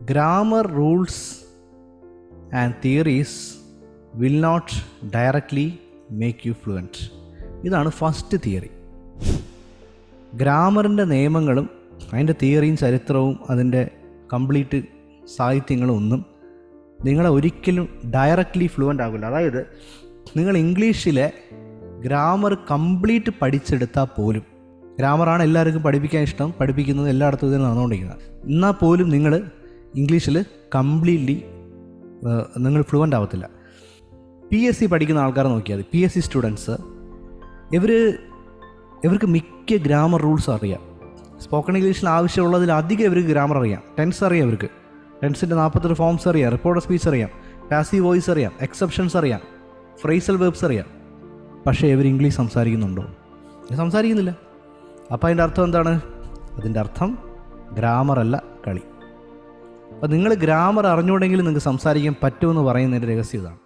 Grammar rules and theories will not directly make you fluent. ഇതാണ് first theory. ഗ്രാമറിൻ്റെ നിയമങ്ങളും അതിൻ്റെ തിയറിയും ചരിത്രവും അതിൻ്റെ കംപ്ലീറ്റ് സാഹിത്യങ്ങളും ഒന്നും നിങ്ങളെ ഒരിക്കലും ഡയറക്റ്റ്ലി ഫ്ലുവൻ്റ് ആകില്ല. അതായത് നിങ്ങൾ ഇംഗ്ലീഷിലെ ഗ്രാമർ കംപ്ലീറ്റ് പഠിച്ചെടുത്താൽ പോലും, ഗ്രാമറാണ് എല്ലാവർക്കും പഠിപ്പിക്കാൻ ഇഷ്ടം, പഠിപ്പിക്കുന്നത് എല്ലായിടത്തും ഇതിന് നടന്നുകൊണ്ടിരിക്കുന്നത്, എന്നാൽ പോലും നിങ്ങൾ ഇംഗ്ലീഷിൽ കംപ്ലീറ്റ്ലി നിങ്ങൾ ഫ്ലുവൻ്റ് ആവത്തില്ല. PSC പഠിക്കുന്ന ആൾക്കാരെ നോക്കിയാൽ മതി. PSC സ്റ്റുഡൻസ് ഇവർക്ക് മിക്ക ഗ്രാമർ റൂൾസ് അറിയാം. സ്പോക്കൺ ഇംഗ്ലീഷിൽ ആവശ്യമുള്ളതിലധികം ഇവർക്ക് ഗ്രാമർ അറിയാം. ടെൻസ് അറിയാം, ഇവർക്ക് ടെൻസിൻ്റെ 48 ഫോംസ് അറിയാം, റിപ്പോർട്ടർ സ്പീച്ച് അറിയാം, പാസീവ് വോയിസ് അറിയാം, എക്സെപ്ഷൻസ് അറിയാം, ഫ്രേസൽ വെർബ്സ് അറിയാം. പക്ഷേ ഇവർ ഇംഗ്ലീഷ് സംസാരിക്കുന്നുണ്ടോ? സംസാരിക്കുന്നില്ല. അപ്പോൾ അതിൻ്റെ അർത്ഥം എന്താണ്? അതിൻ്റെ അർത്ഥം ഗ്രാമറല്ല കളി. അപ്പോൾ നിങ്ങൾ ഗ്രാമർ അറിഞ്ഞുകൊണ്ടെങ്കിൽ നിങ്ങൾക്ക് സംസാരിക്കാൻ പറ്റുമെന്ന് പറയുന്നതിൻ്റെ രഹസ്യം ഇതാണ്.